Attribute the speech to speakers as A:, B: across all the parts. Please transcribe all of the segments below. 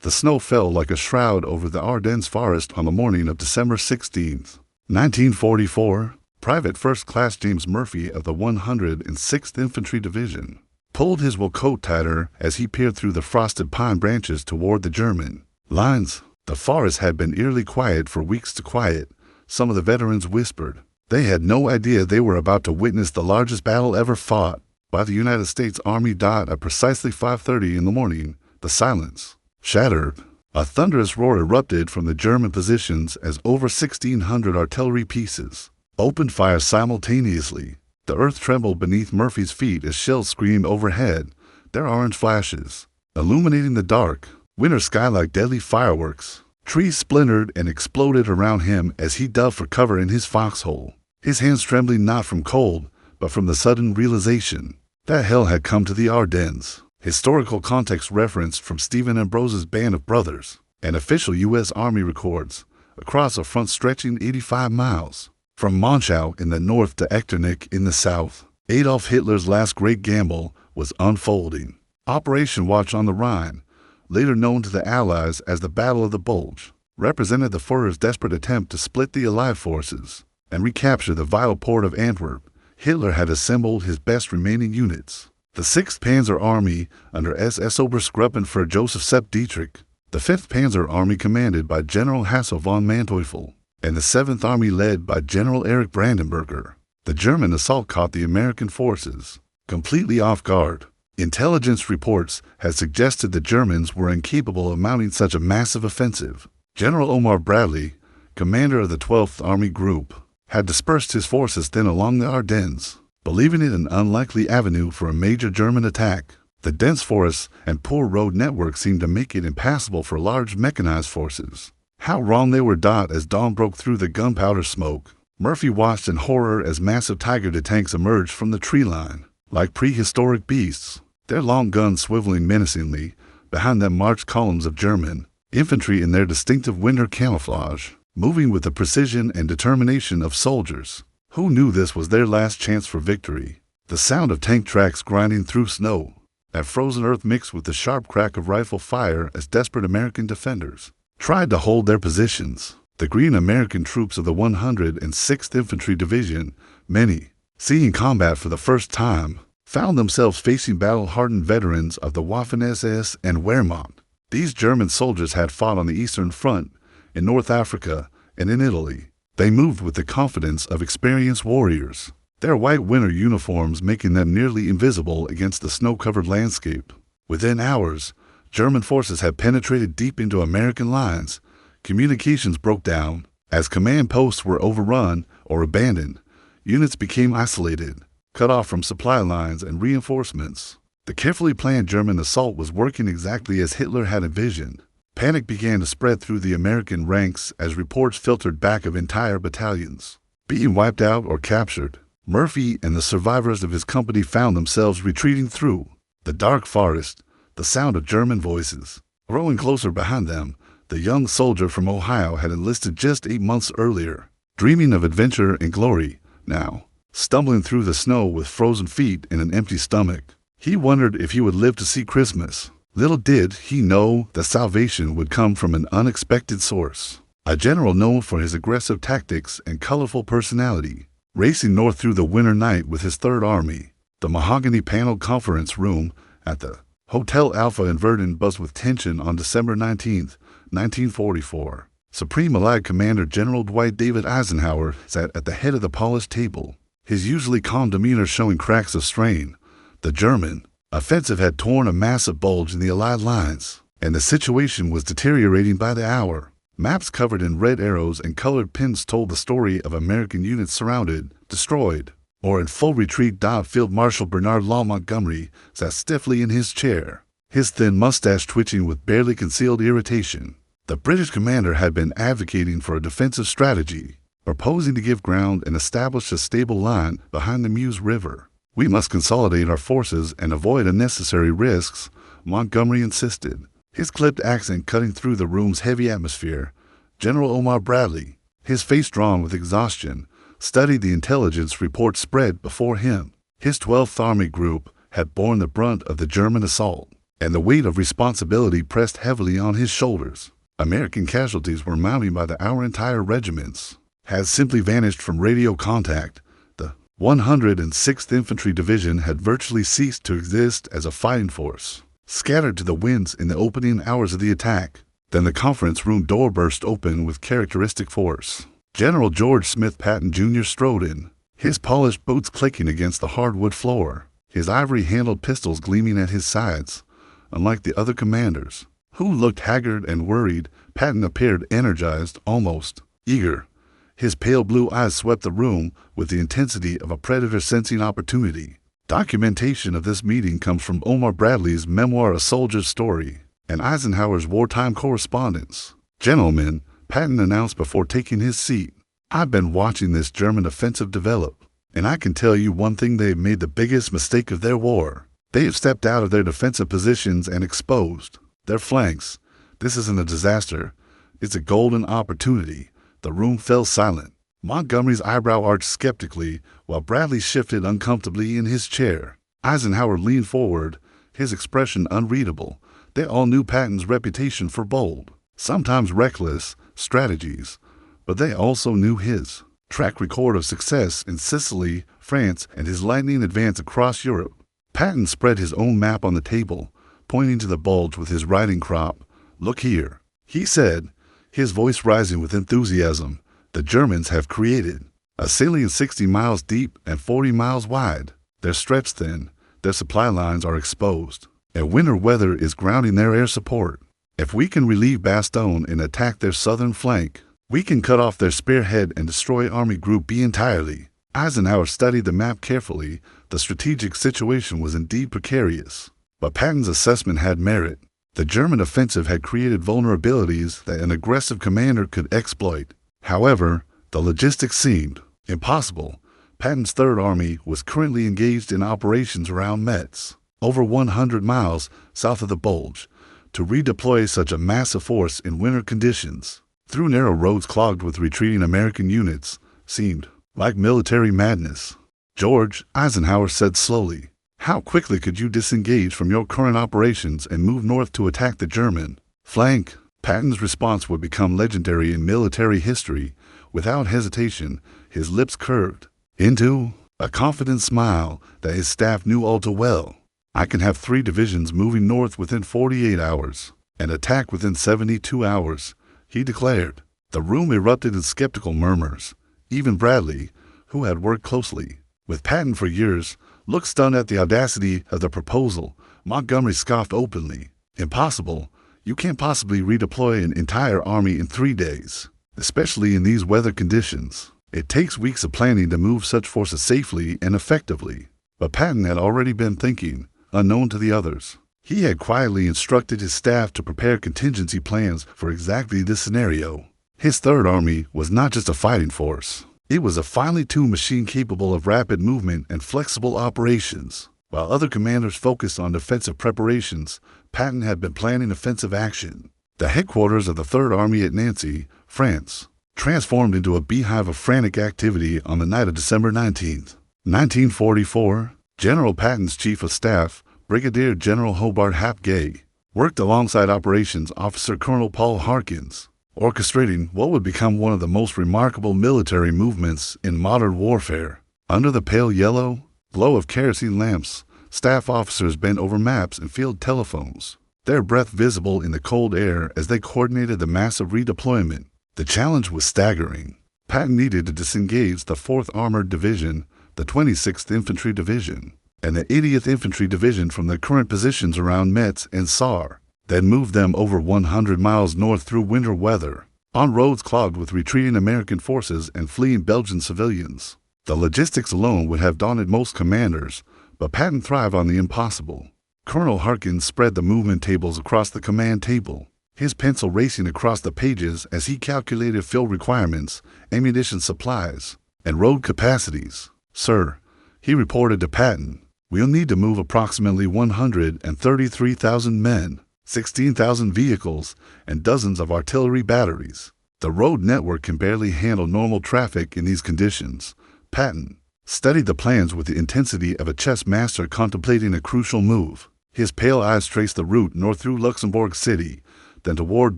A: The snow fell like a shroud over the Ardennes forest on the morning of December 16, 1944. Private First Class James Murphy of the 106th Infantry Division pulled his wool coat tighter as he peered through the frosted pine branches toward the German lines. The forest had been eerily quiet for weeks. To quiet, some of the veterans whispered. They had no idea they were about to witness the largest battle ever fought by the United States Army. At precisely 5:30 in the morning, the silence shattered. A thunderous roar erupted from the German positions as over 1,600 artillery pieces opened fire simultaneously. The earth trembled beneath Murphy's feet as shells screamed overhead, their orange flashes illuminating the dark winter sky like deadly fireworks. Trees splintered and exploded around him as he dove for cover in his foxhole, his hands trembling not from cold, but from the sudden realization that hell had come to the Ardennes. Historical context referenced from Stephen Ambrose's Band of Brothers and official U.S. Army records across a front stretching 85 miles. From Monschau in the north to Echternach in the south, Adolf Hitler's last great gamble was unfolding. Operation Watch on the Rhine, later known to the Allies as the Battle of the Bulge, represented the Führer's desperate attempt to split the Allied forces and recapture the vital port of Antwerp. Hitler had assembled his best remaining units. The 6th Panzer Army under SS Obergruppenführer Joseph Sepp Dietrich, the 5th Panzer Army commanded by General Hasso von Manteuffel, and the 7th Army led by General Erich Brandenberger. The German assault caught the American forces completely off guard. Intelligence reports had suggested the Germans were incapable of mounting such a massive offensive. General Omar Bradley, commander of the 12th Army Group, had dispersed his forces then along the Ardennes, believing it an unlikely avenue for a major German attack. The dense forests and poor road network seemed to make it impassable for large mechanized forces. How wrong they were. As dawn broke through the gunpowder smoke, Murphy watched in horror as massive Tiger II tanks emerged from the tree line. Like prehistoric beasts, their long guns swiveling menacingly, behind them marched columns of German infantry in their distinctive winter camouflage, moving with the precision and determination of soldiers who knew this was their last chance for victory. The sound of tank tracks grinding through snow, that frozen earth mixed with the sharp crack of rifle fire as desperate American defenders tried to hold their positions. The green American troops of the 106th Infantry Division, many seeing combat for the first time, found themselves facing battle-hardened veterans of the Waffen-SS and Wehrmacht. These German soldiers had fought on the Eastern Front, in North Africa, and in Italy. They moved with the confidence of experienced warriors, their white winter uniforms making them nearly invisible against the snow-covered landscape. Within hours, German forces had penetrated deep into American lines. Communications broke down. As command posts were overrun or abandoned, units became isolated, cut off from supply lines and reinforcements. The carefully planned German assault was working exactly as Hitler had envisioned. Panic began to spread through the American ranks as reports filtered back of entire battalions being wiped out or captured. Murphy and the survivors of his company found themselves retreating through the dark forest, the sound of German voices growing closer behind them. The young soldier from Ohio had enlisted just 8 months earlier, dreaming of adventure and glory. Now, stumbling through the snow with frozen feet and an empty stomach, he wondered if he would live to see Christmas. Little did he know that salvation would come from an unexpected source. A general known for his aggressive tactics and colorful personality, racing north through the winter night with his 3rd Army. The mahogany-paneled conference room at the Hotel Alpha in Verdun buzzed with tension on December 19, 1944. Supreme Allied Commander General Dwight David Eisenhower sat at the head of the polished table, his usually calm demeanor showing cracks of strain. The German offensive had torn a massive bulge in the Allied lines, and the situation was deteriorating by the hour. Maps covered in red arrows and colored pins told the story of American units surrounded, destroyed, or in full retreat. Field Marshal Bernard Law Montgomery sat stiffly in his chair, his thin mustache twitching with barely concealed irritation. The British commander had been advocating for a defensive strategy, proposing to give ground and establish a stable line behind the Meuse River. "We must consolidate our forces and avoid unnecessary risks," Montgomery insisted, his clipped accent cutting through the room's heavy atmosphere. General Omar Bradley, his face drawn with exhaustion, studied the intelligence reports spread before him. His 12th Army Group had borne the brunt of the German assault. and the weight of responsibility pressed heavily on his shoulders. American casualties were mounting by the hour. Entire regiments had simply vanished from radio contact. The 106th Infantry Division had virtually ceased to exist as a fighting force, scattered to the winds in the opening hours of the attack. Then the conference room door burst open with characteristic force. General George Smith Patton Jr. strode in, his polished boots clicking against the hardwood floor, his ivory-handled pistols gleaming at his sides. Unlike the other commanders, who looked haggard and worried, Patton appeared energized, almost eager. His pale blue eyes swept the room with the intensity of a predator sensing opportunity. Documentation of this meeting comes from Omar Bradley's memoir A Soldier's Story and Eisenhower's wartime correspondence. "Gentlemen," Patton announced before taking his seat, "I've been watching this German offensive develop, and I can tell you one thing: they've made the biggest mistake of their war. They have stepped out of their defensive positions and exposed their flanks. This isn't a disaster. It's a golden opportunity." The room fell silent. Montgomery's eyebrow arched skeptically, while Bradley shifted uncomfortably in his chair. Eisenhower leaned forward, his expression unreadable. They all knew Patton's reputation for bold, sometimes reckless, strategies, but they also knew his track record of success in Sicily, France, and his lightning advance across Europe. Patton spread his own map on the table, pointing to the bulge with his riding crop. "Look here," he said, his voice rising with enthusiasm. "The Germans have created a salient 60 miles deep and 40 miles wide. They're stretched thin, their supply lines are exposed, and winter weather is grounding their air support. If we can relieve Bastogne and attack their southern flank, we can cut off their spearhead and destroy Army Group B entirely." Eisenhower studied the map carefully. The strategic situation was indeed precarious, but Patton's assessment had merit. The German offensive had created vulnerabilities that an aggressive commander could exploit. However, the logistics seemed impossible. Patton's Third Army was currently engaged in operations around Metz, over 100 miles south of the Bulge. To redeploy such a massive force in winter conditions, through narrow roads clogged with retreating American units, seemed like military madness. "George," Eisenhower said slowly, "how quickly could you disengage from your current operations and move north to attack the German flank?" Patton's response would become legendary in military history. Without hesitation, his lips curved into a confident smile that his staff knew all too well. "I can have 3 divisions moving north within 48 hours and attack within 72 hours, he declared. The room erupted in skeptical murmurs. Even Bradley, who had worked closely with Patton for years, looked stunned at the audacity of the proposal. Montgomery scoffed openly. "Impossible. You can't possibly redeploy an entire army in 3 days, especially in these weather conditions. It takes weeks of planning to move such forces safely and effectively." But Patton had already been thinking, unknown to the others. He had quietly instructed his staff to prepare contingency plans for exactly this scenario. His Third Army was not just a fighting force. It was a finely tuned machine capable of rapid movement and flexible operations. While other commanders focused on defensive preparations, Patton had been planning offensive action. The headquarters of the Third Army at Nancy, France, transformed into a beehive of frantic activity on the night of December 19th, 1944. General Patton's Chief of Staff, Brigadier General Hobart Hap Gay, worked alongside Operations Officer Colonel Paul Harkins, orchestrating what would become one of the most remarkable military movements in modern warfare. Under the pale yellow glow of kerosene lamps, staff officers bent over maps and field telephones, their breath visible in the cold air as they coordinated the massive redeployment. The challenge was staggering. Patton needed to disengage the 4th Armored Division, the 26th Infantry Division, and the 80th Infantry Division from their current positions around Metz and Saar, then move them over 100 miles north through winter weather, on roads clogged with retreating American forces and fleeing Belgian civilians. The logistics alone would have daunted most commanders, but Patton thrived on the impossible. Colonel Harkins spread the movement tables across the command table, his pencil racing across the pages as he calculated fuel requirements, ammunition supplies, and road capacities. "Sir," he reported to Patton, "we'll need to move approximately 133,000 men, 16,000 vehicles, and dozens of artillery batteries. The road network can barely handle normal traffic in these conditions." Patton studied the plans with the intensity of a chess master contemplating a crucial move. His pale eyes traced the route north through Luxembourg City, then toward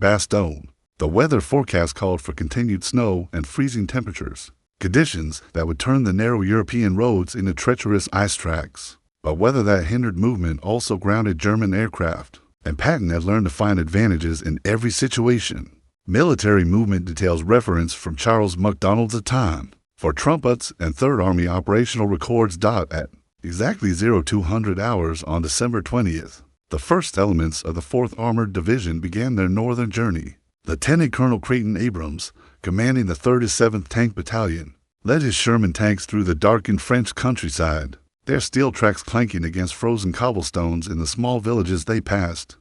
A: Bastogne. The weather forecast called for continued snow and freezing temperatures, conditions that would turn the narrow European roads into treacherous ice tracks. But weather that hindered movement also grounded German aircraft, and Patton had learned to find advantages in every situation. Military movement details reference from Charles MacDonald's time for trumpets and Third Army operational records. At exactly 0200 hours on December 20th, the first elements of the 4th Armored Division began their northern journey. Lieutenant Colonel Creighton Abrams, commanding the 37th Tank Battalion, led his Sherman tanks through the darkened French countryside, their steel tracks clanking against frozen cobblestones in the small villages they passed.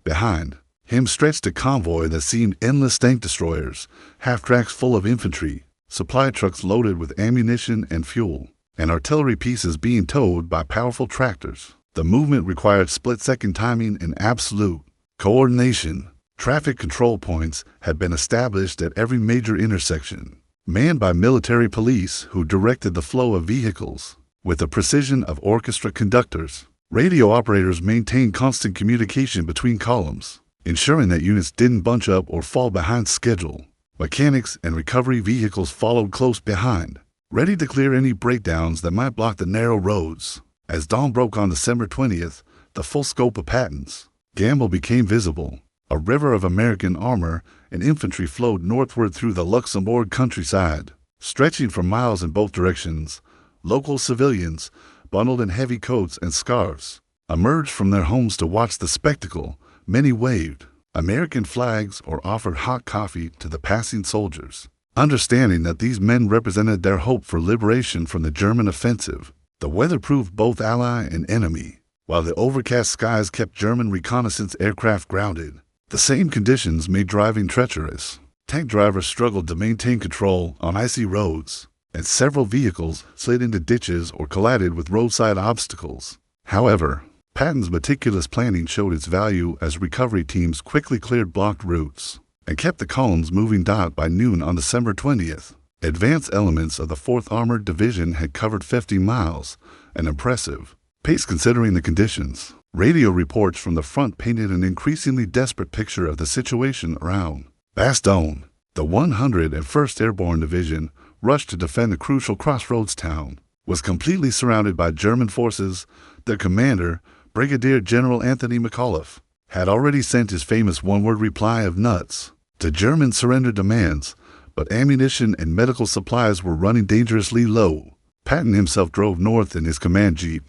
A: Behind him stretched a convoy that seemed endless tank destroyers, half-tracks full of infantry, supply trucks loaded with ammunition and fuel, and artillery pieces being towed by powerful tractors. The movement required split-second timing and absolute coordination. Traffic control points had been established at every major intersection, manned by military police who directed the flow of vehicles. With the precision of orchestra conductors, radio operators maintained constant communication between columns, ensuring that units didn't bunch up or fall behind schedule. Mechanics and recovery vehicles followed close behind, ready to clear any breakdowns that might block the narrow roads. As dawn broke on December 20th, the full scope of Patton's gamble became visible. A river of American armor and infantry flowed northward through the Luxembourg countryside, stretching for miles in both directions. Local civilians, bundled in heavy coats and scarves, emerged from their homes to watch the spectacle. Many waved American flags or offered hot coffee to the passing soldiers, understanding that these men represented their hope for liberation from the German offensive. The weather proved both ally and enemy. While the overcast skies kept German reconnaissance aircraft grounded, the same conditions made driving treacherous. Tank drivers struggled to maintain control on icy roads, and several vehicles slid into ditches or collided with roadside obstacles. However, Patton's meticulous planning showed its value as recovery teams quickly cleared blocked routes and kept the columns moving. By noon on December 20th, advance elements of the 4th Armored Division had covered 50 miles, an impressive pace considering the conditions. Radio reports from the front painted an increasingly desperate picture of the situation around Bastogne. The 101st Airborne Division, rushed to defend the crucial crossroads town, was completely surrounded by German forces. Their commander, Brigadier General Anthony McAuliffe, had already sent his famous one-word reply of nuts to German surrender demands, but ammunition and medical supplies were running dangerously low. Patton himself drove north in his command jeep,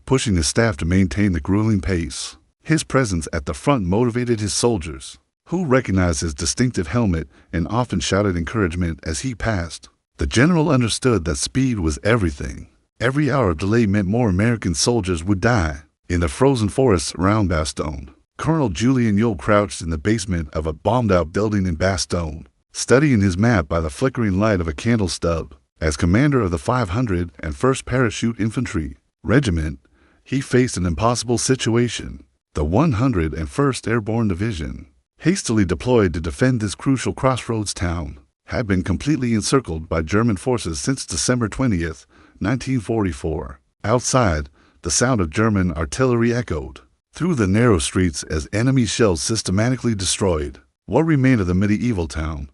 A: pushing his staff to maintain the grueling pace. His presence at the front motivated his soldiers, who recognized his distinctive helmet and often shouted encouragement as he passed. The general understood that speed was everything. Every hour of delay meant more American soldiers would die. In the frozen forests around Bastogne, Colonel Julian Yule crouched in the basement of a bombed-out building in Bastogne, studying his map by the flickering light of a candle stub. As commander of the 501st Parachute Infantry Regiment, he faced an impossible situation. The 101st Airborne Division, hastily deployed to defend this crucial crossroads town, had been completely encircled by German forces since December 20th, 1944. Outside, the sound of German artillery echoed through the narrow streets as enemy shells systematically destroyed what remained of the medieval town.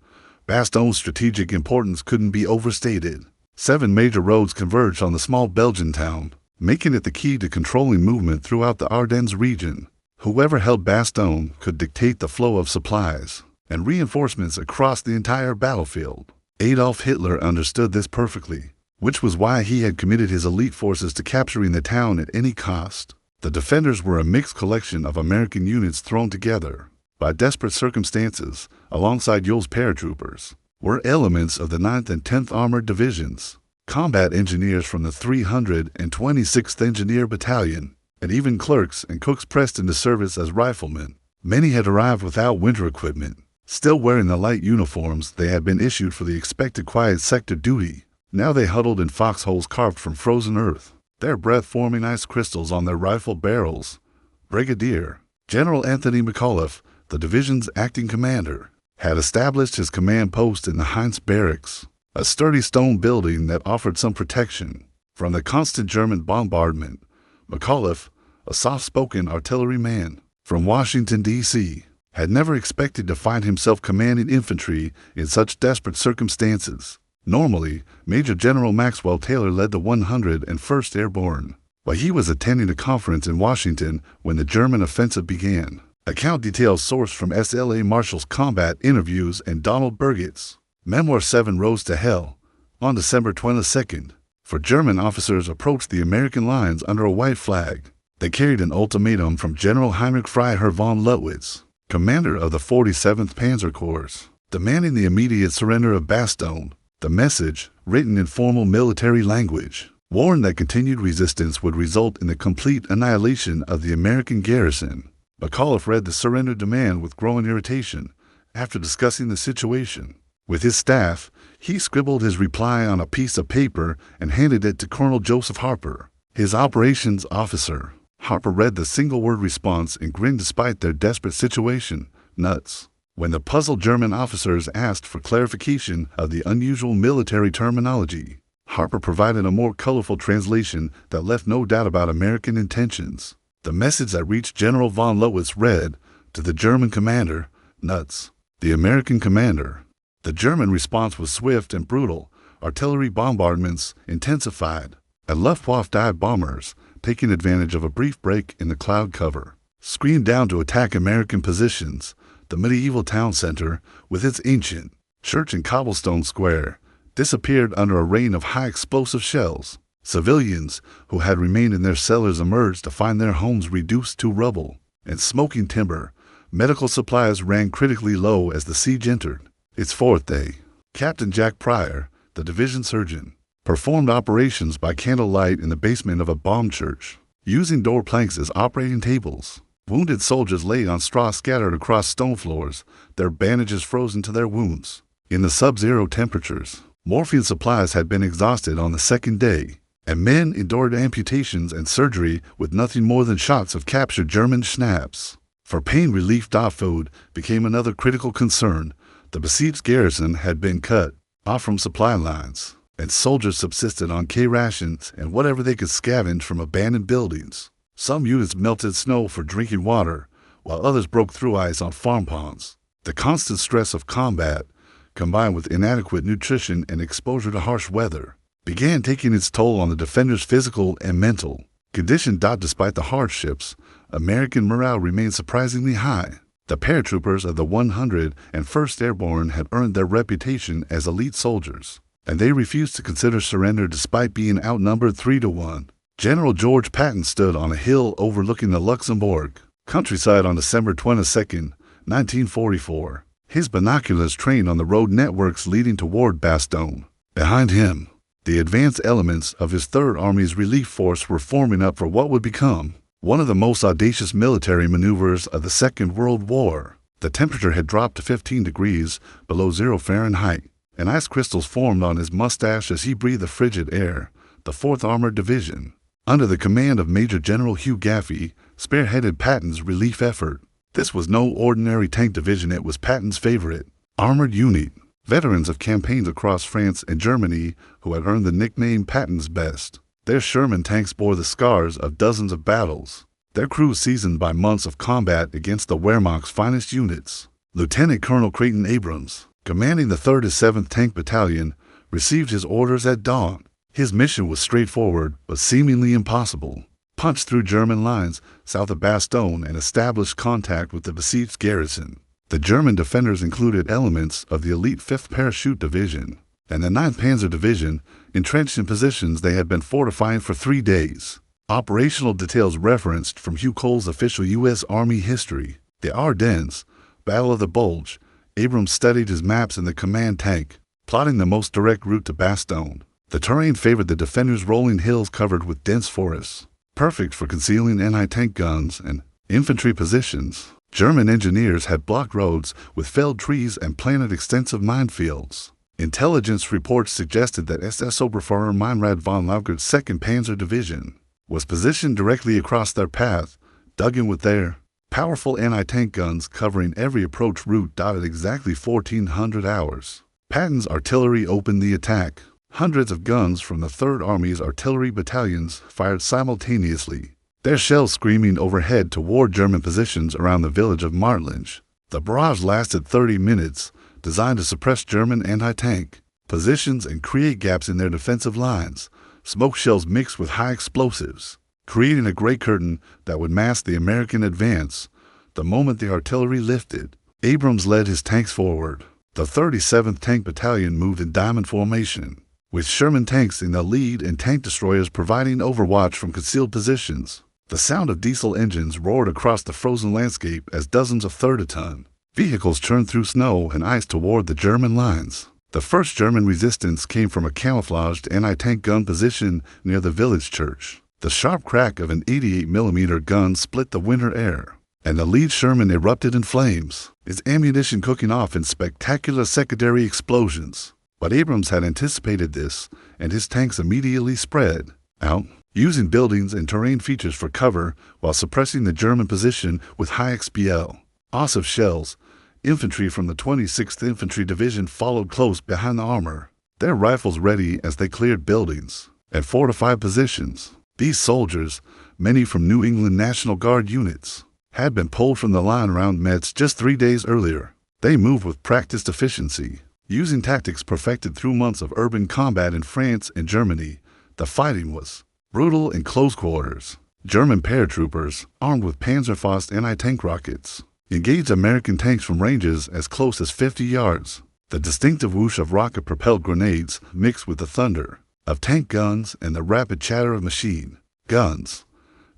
A: Bastogne's strategic importance couldn't be overstated. 7 major roads converged on the small Belgian town, making it the key to controlling movement throughout the Ardennes region. Whoever held Bastogne could dictate the flow of supplies and reinforcements across the entire battlefield. Adolf Hitler understood this perfectly, which was why he had committed his elite forces to capturing the town at any cost. The defenders were a mixed collection of American units thrown together by desperate circumstances. Alongside Yule's paratroopers were elements of the 9th and 10th Armored Divisions, combat engineers from the 326th Engineer Battalion, and even clerks and cooks pressed into service as riflemen. Many had arrived without winter equipment, still wearing the light uniforms they had been issued for the expected quiet sector duty. Now they huddled in foxholes carved from frozen earth, their breath forming ice crystals on their rifle barrels. Brigadier General Anthony McAuliffe, the division's acting commander, had established his command post in the Heinz Barracks, a sturdy stone building that offered some protection from the constant German bombardment. McAuliffe, a soft-spoken artilleryman from Washington, D.C., had never expected to find himself commanding infantry in such desperate circumstances. Normally, Major General Maxwell Taylor led the 101st Airborne, but he was attending a conference in Washington when the German offensive began. Account details sourced from SLA Marshall's combat interviews and Donald Burgett's Memoir 7 Roads to Hell on December 22nd. For German officers approached the American lines under a white flag. They carried an ultimatum from General Heinrich Freiherr von Luttwitz, commander of the 47th Panzer Corps, demanding the immediate surrender of Bastogne. The message, written in formal military language, warned that continued resistance would result in the complete annihilation of the American garrison. McAuliffe read the surrender demand with growing irritation. After discussing the situation with his staff, he scribbled his reply on a piece of paper and handed it to Colonel Joseph Harper, his operations officer. Harper read the single-word response and grinned despite their desperate situation. Nuts. When the puzzled German officers asked for clarification of the unusual military terminology, Harper provided a more colorful translation that left no doubt about American intentions. The message that reached General von Luttwitz read, to the German commander, nuts. The American commander. The German response was swift and brutal. Artillery bombardments intensified, and Luftwaffe dive bombers, taking advantage of a brief break in the cloud cover, screamed down to attack American positions. The medieval town center, with its ancient church and cobblestone square, disappeared under a rain of high explosive shells. Civilians who had remained in their cellars emerged to find their homes reduced to rubble and smoking timber. Medical supplies ran critically low as the siege entered its fourth day. Captain Jack Pryor, the division surgeon, performed operations by candlelight in the basement of a bomb church, using door planks as operating tables. Wounded soldiers lay on straw scattered across stone floors, their bandages frozen to their wounds. In the sub-zero temperatures, morphine supplies had been exhausted on the second day, and men endured amputations and surgery with nothing more than shots of captured German schnapps. For pain relief, food became another critical concern. The besieged garrison had been cut off from supply lines, and soldiers subsisted on K-rations and whatever they could scavenge from abandoned buildings. Some units melted snow for drinking water, while others broke through ice on farm ponds. The constant stress of combat, combined with inadequate nutrition and exposure to harsh weather, began taking its toll on the defenders' physical and mental condition. Despite the hardships, American morale remained surprisingly high. The paratroopers of the 101st Airborne had earned their reputation as elite soldiers, and they refused to consider surrender despite being outnumbered 3-1. General George Patton stood on a hill overlooking the Luxembourg countryside on December 22, 1944. His binoculars trained on the road networks leading toward Bastogne. Behind him, the advanced elements of his Third Army's relief force were forming up for what would become one of the most audacious military maneuvers of the Second World War. The temperature had dropped to 15 degrees below 0 Fahrenheit, and ice crystals formed on his mustache as he breathed the frigid air. The 4th Armored Division, under the command of Major General Hugh Gaffey, spearheaded Patton's relief effort. This was no ordinary tank division. It was Patton's favorite armored unit. Veterans of campaigns across France and Germany who had earned the nickname Patton's Best. Their Sherman tanks bore the scars of dozens of battles, their crews seasoned by months of combat against the Wehrmacht's finest units. Lieutenant Colonel Creighton Abrams, commanding the 37th Tank Battalion, received his orders at dawn. His mission was straightforward but seemingly impossible. Punch through German lines south of Bastogne and establish contact with the besieged garrison. The German defenders included elements of the elite 5th Parachute Division and the 9th Panzer Division, entrenched in positions they had been fortifying for 3 days. Operational details referenced from Hugh Cole's official U.S. Army history. The Ardennes, Battle of the Bulge. Abrams studied his maps in the command tank, plotting the most direct route to Bastogne. The terrain favored the defenders' rolling hills covered with dense forests, perfect for concealing anti-tank guns and infantry positions. German engineers had blocked roads with felled trees and planted extensive minefields. Intelligence reports suggested that SS Oberfuhrer Meinrad von Laukert's 2nd Panzer Division was positioned directly across their path, dug in with their powerful anti-tank guns covering every approach route. At exactly 1400 hours, Patton's artillery opened the attack. Hundreds of guns from the Third Army's artillery battalions fired simultaneously. their shells screaming overhead toward German positions around the village of Martlinge. The barrage lasted 30 minutes, designed to suppress German anti-tank positions and create gaps in their defensive lines. Smoke shells mixed with high explosives, creating a gray curtain that would mask the American advance. The moment the artillery lifted, Abrams led his tanks forward. The 37th Tank Battalion moved in diamond formation, with Sherman tanks in the lead and tank destroyers providing overwatch from concealed positions. The sound of diesel engines roared across the frozen landscape as dozens of third-ton vehicles churned through snow and ice toward the German lines. The first German resistance came from a camouflaged anti-tank gun position near the village church. The sharp crack of an 88mm gun split the winter air, and the lead Sherman erupted in flames, its ammunition cooking off in spectacular secondary explosions. But Abrams had anticipated this, and his tanks immediately spread out, using buildings and terrain features for cover while suppressing the German position with high XPL. Ossif shells. Infantry from the 26th Infantry Division followed close behind the armor, their rifles ready as they cleared buildings and fortified positions. These soldiers, many from New England National Guard units, had been pulled from the line around Metz just 3 days earlier. They moved with practiced efficiency, using tactics perfected through months of urban combat in France and Germany. The fighting was brutal in close quarters. German paratroopers, armed with Panzerfaust anti-tank rockets, engaged American tanks from ranges as close as 50 yards. The distinctive whoosh of rocket-propelled grenades mixed with the thunder of tank guns and the rapid chatter of machine guns.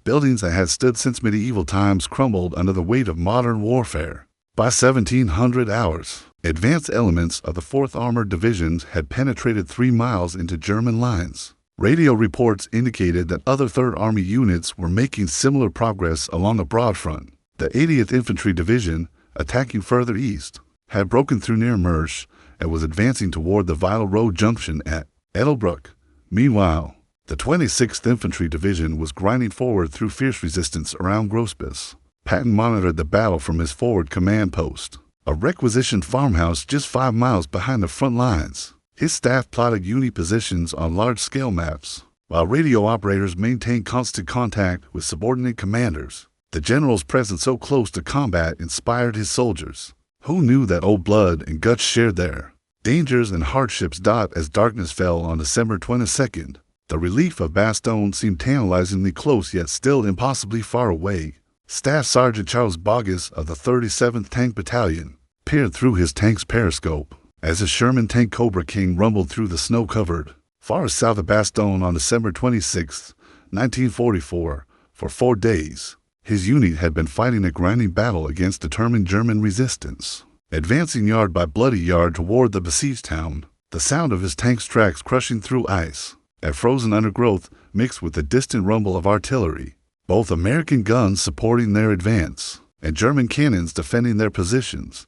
A: Buildings that had stood since medieval times crumbled under the weight of modern warfare. By 1700 hours, advanced elements of the 4th Armored Division had penetrated 3 miles into German lines. Radio reports indicated that other 3rd Army units were making similar progress along a broad front. The 80th Infantry Division, attacking further east, had broken through near Mersch and was advancing toward the Vital Road junction at Edelbruck. Meanwhile, the 26th Infantry Division was grinding forward through fierce resistance around Grossbis. Patton monitored the battle from his forward command post, a requisitioned farmhouse just 5 miles behind the front lines. His staff plotted unit positions on large-scale maps, while radio operators maintained constant contact with subordinate commanders. The general's presence so close to combat inspired his soldiers, who knew that old blood and guts shared their dangers and hardships. As darkness fell on December 22nd, the relief of Bastogne seemed tantalizingly close yet still impossibly far away. Staff Sergeant Charles Boggis of the 37th Tank Battalion peered through his tank's periscope as a Sherman tank Cobra King rumbled through the snow-covered forest south of Bastogne on December 26, 1944, for 4 days. His unit had been fighting a grinding battle against determined German resistance, advancing yard by bloody yard toward the besieged town. The sound of his tank's tracks crushing through ice at frozen undergrowth mixed with the distant rumble of artillery, both American guns supporting their advance and German cannons defending their positions.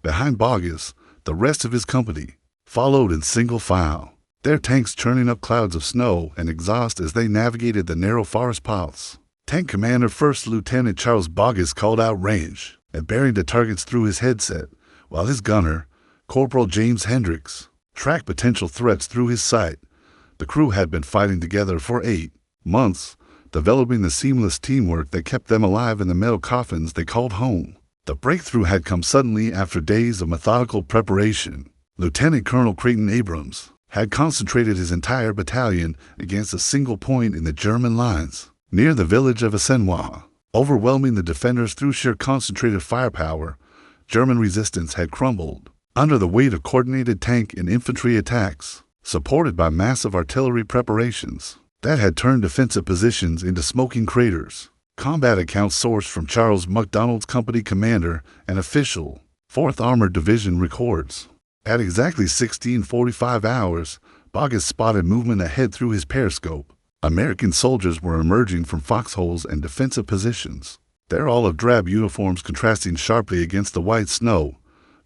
A: Behind Boggis, the rest of his company followed in single file, their tanks churning up clouds of snow and exhaust as they navigated the narrow forest paths. Tank Commander First Lieutenant Charles Boggis called out range and bearing the targets through his headset, while his gunner, Corporal James Hendricks, tracked potential threats through his sight. The crew had been fighting together for 8 months, developing the seamless teamwork that kept them alive in the metal coffins they called home. The breakthrough had come suddenly after days of methodical preparation. Lieutenant Colonel Creighton Abrams had concentrated his entire battalion against a single point in the German lines, near the village of Assenois, overwhelming the defenders through sheer concentrated firepower. German resistance had crumbled under the weight of coordinated tank and infantry attacks, supported by massive artillery preparations that had turned defensive positions into smoking craters. Combat accounts sourced from Charles MacDonald's company commander and official 4th Armored Division records. At exactly 16:45 hours, Boggis spotted movement ahead through his periscope. American soldiers were emerging from foxholes and defensive positions, their olive-drab uniforms contrasting sharply against the white snow.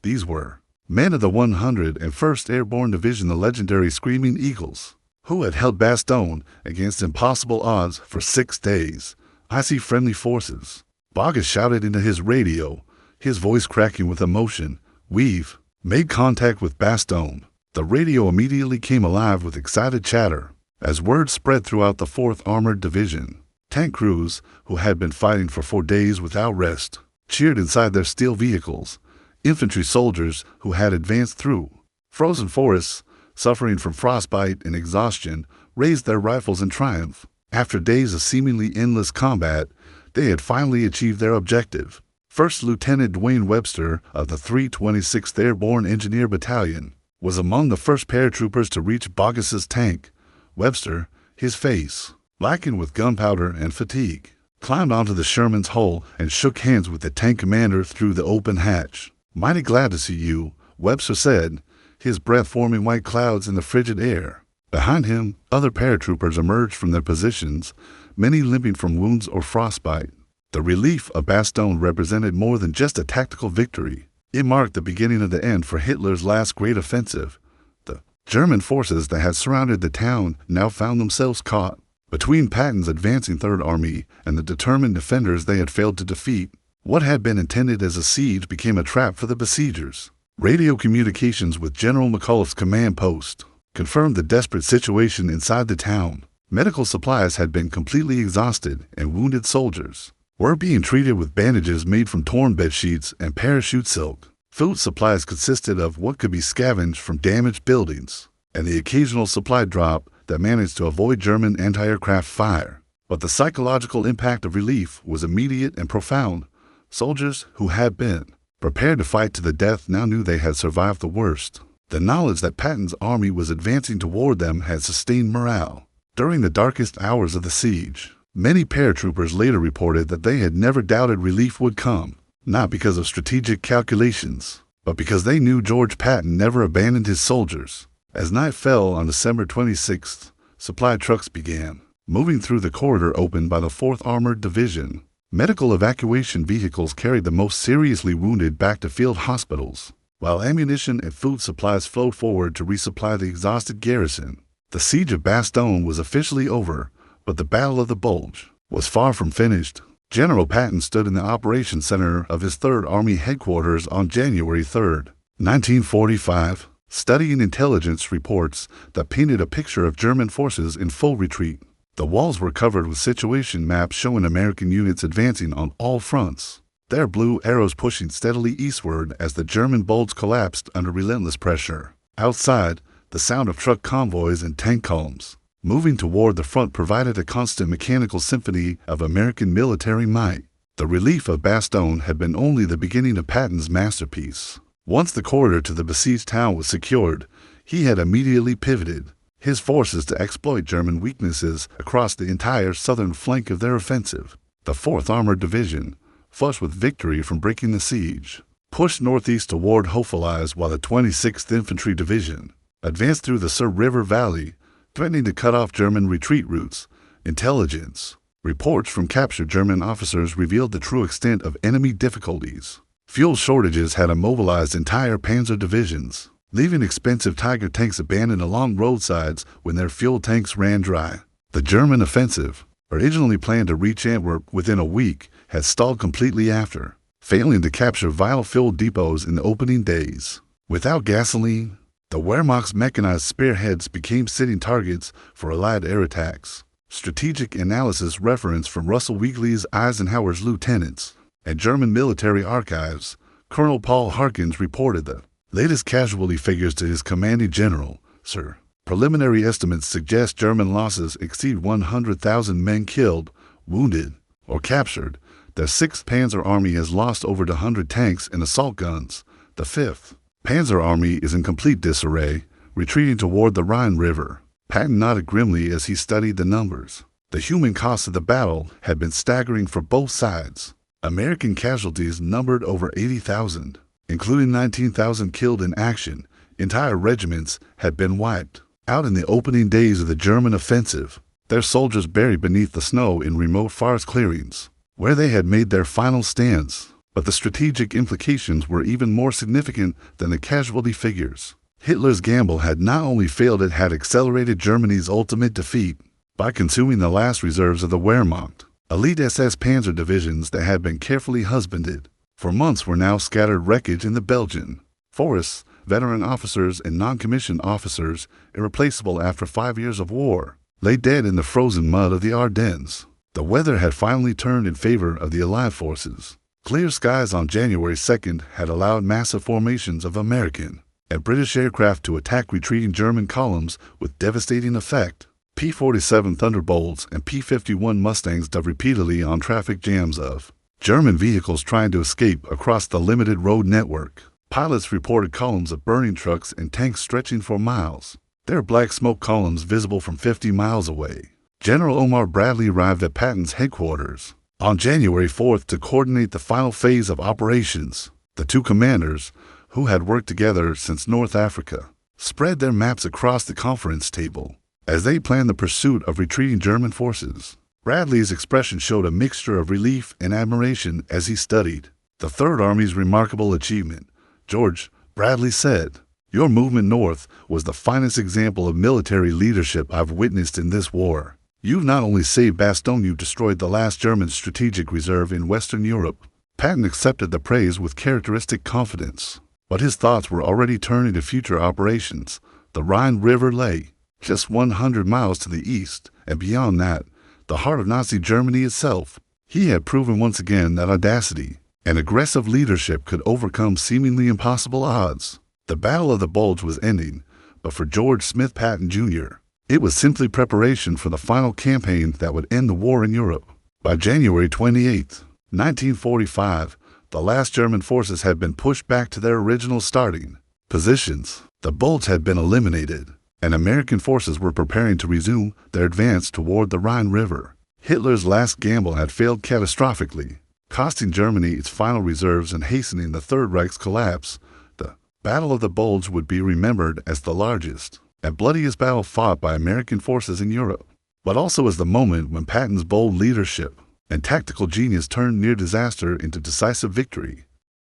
A: These were men of the 101st Airborne Division, the legendary Screaming Eagles, who had held Bastogne against impossible odds for 6 days. "I see friendly forces," Boggis shouted into his radio, his voice cracking with emotion. "We've made contact with Bastogne." The radio immediately came alive with excited chatter as word spread throughout the 4th Armored Division. Tank crews, who had been fighting for 4 days without rest, cheered inside their steel vehicles. Infantry soldiers, who had advanced through frozen forests, suffering from frostbite and exhaustion, raised their rifles in triumph. After days of seemingly endless combat, they had finally achieved their objective. First Lieutenant Dwayne Webster of the 326th Airborne Engineer Battalion was among the first paratroopers to reach Bogus's tank. Webster, his face blackened with gunpowder and fatigue, climbed onto the Sherman's hull and shook hands with the tank commander through the open hatch. "Mighty glad to see you," Webster said, his breath forming white clouds in the frigid air. Behind him, other paratroopers emerged from their positions, many limping from wounds or frostbite. The relief of Bastogne represented more than just a tactical victory. It marked the beginning of the end for Hitler's last great offensive. The German forces that had surrounded the town now found themselves caught between Patton's advancing Third Army and the determined defenders they had failed to defeat. What had been intended as a siege became a trap for the besiegers. Radio communications with General McAuliffe's command post confirmed the desperate situation inside the town. Medical supplies had been completely exhausted, and wounded soldiers were being treated with bandages made from torn bedsheets and parachute silk. Food supplies consisted of what could be scavenged from damaged buildings, and the occasional supply drop that managed to avoid German anti-aircraft fire. But the psychological impact of relief was immediate and profound. Soldiers who had been prepared to fight to the death now knew they had survived the worst. The knowledge that Patton's army was advancing toward them had sustained morale during the darkest hours of the siege. Many paratroopers later reported that they had never doubted relief would come, not because of strategic calculations, but because they knew George Patton never abandoned his soldiers. As night fell on December 26th, supply trucks began moving through the corridor opened by the 4th Armored Division. Medical evacuation vehicles carried the most seriously wounded back to field hospitals, while ammunition and food supplies flowed forward to resupply the exhausted garrison. The siege of Bastogne was officially over, but the Battle of the Bulge was far from finished. General Patton stood in the operations center of his 3rd Army headquarters on January 3, 1945, studying intelligence reports that painted a picture of German forces in full retreat. The walls were covered with situation maps showing American units advancing on all fronts, their blue arrows pushing steadily eastward as the German Bulge collapsed under relentless pressure. Outside, the sound of truck convoys and tank columns moving toward the front provided a constant mechanical symphony of American military might. The relief of Bastogne had been only the beginning of Patton's masterpiece. Once the corridor to the besieged town was secured, he had immediately pivoted his forces to exploit German weaknesses across the entire southern flank of their offensive. The 4th Armored Division, flushed with victory from breaking the siege, pushed northeast toward Hofelize, while the 26th Infantry Division advanced through the Sur River Valley, threatening to cut off German retreat routes. Intelligence reports from captured German officers revealed the true extent of enemy difficulties. Fuel shortages had immobilized entire panzer divisions, leaving expensive Tiger tanks abandoned along roadsides when their fuel tanks ran dry. The German offensive, originally planned to reach Antwerp within a week, had stalled completely after failing to capture vital fuel depots in the opening days. Without gasoline, the Wehrmacht's mechanized spearheads became sitting targets for Allied air attacks. Strategic analysis reference from Russell Weigley's Eisenhower's lieutenants and German military archives, Colonel Paul Harkins reported the latest casualty figures to his commanding general, Sir. Preliminary estimates suggest German losses exceed 100,000 men killed, wounded, or captured. The 6th Panzer Army has lost over 100 tanks and assault guns. The 5th Panzer Army is in complete disarray, retreating toward the Rhine River. Patton nodded grimly as he studied the numbers. The human cost of the battle had been staggering for both sides. American casualties numbered over 80,000, including 19,000 killed in action. Entire regiments had been wiped out in the opening days of the German offensive, their soldiers buried beneath the snow in remote forest clearings, where they had made their final stands. But the strategic implications were even more significant than the casualty figures. Hitler's gamble had not only failed, it had accelerated Germany's ultimate defeat by consuming the last reserves of the Wehrmacht. Elite SS panzer divisions that had been carefully husbanded for months were now scattered wreckage in the Belgian forests. Veteran officers and non-commissioned officers, irreplaceable after 5 years of war, lay dead in the frozen mud of the Ardennes. The weather had finally turned in favor of the Allied forces. Clear skies on January 2nd had allowed massive formations of American and British aircraft to attack retreating German columns with devastating effect. P-47 Thunderbolts and P-51 Mustangs dove repeatedly on traffic jams of German vehicles trying to escape across the limited road network. Pilots reported columns of burning trucks and tanks stretching for miles, their black smoke columns visible from 50 miles away. General Omar Bradley arrived at Patton's headquarters on January 4th to coordinate the final phase of operations. The two commanders, who had worked together since North Africa, spread their maps across the conference table as they planned the pursuit of retreating German forces. Bradley's expression showed a mixture of relief and admiration as he studied the Third Army's remarkable achievement. "George," Bradley said, "your movement north was the finest example of military leadership I've witnessed in this war. You've not only saved Bastogne, you've destroyed the last German strategic reserve in Western Europe." Patton accepted the praise with characteristic confidence, but his thoughts were already turning to future operations. The Rhine River lay just 100 miles to the east, and beyond that, the heart of Nazi Germany itself. He had proven once again that audacity and aggressive leadership could overcome seemingly impossible odds. The Battle of the Bulge was ending, but for George Smith Patton Jr., it was simply preparation for the final campaign that would end the war in Europe. By January 28, 1945, the last German forces had been pushed back to their original starting positions. The Bulge had been eliminated, and American forces were preparing to resume their advance toward the Rhine River. Hitler's last gamble had failed catastrophically, costing Germany its final reserves and hastening the Third Reich's collapse. The Battle of the Bulge would be remembered as the largest and bloodiest battle fought by American forces in Europe, but also as the moment when Patton's bold leadership and tactical genius turned near disaster into decisive victory.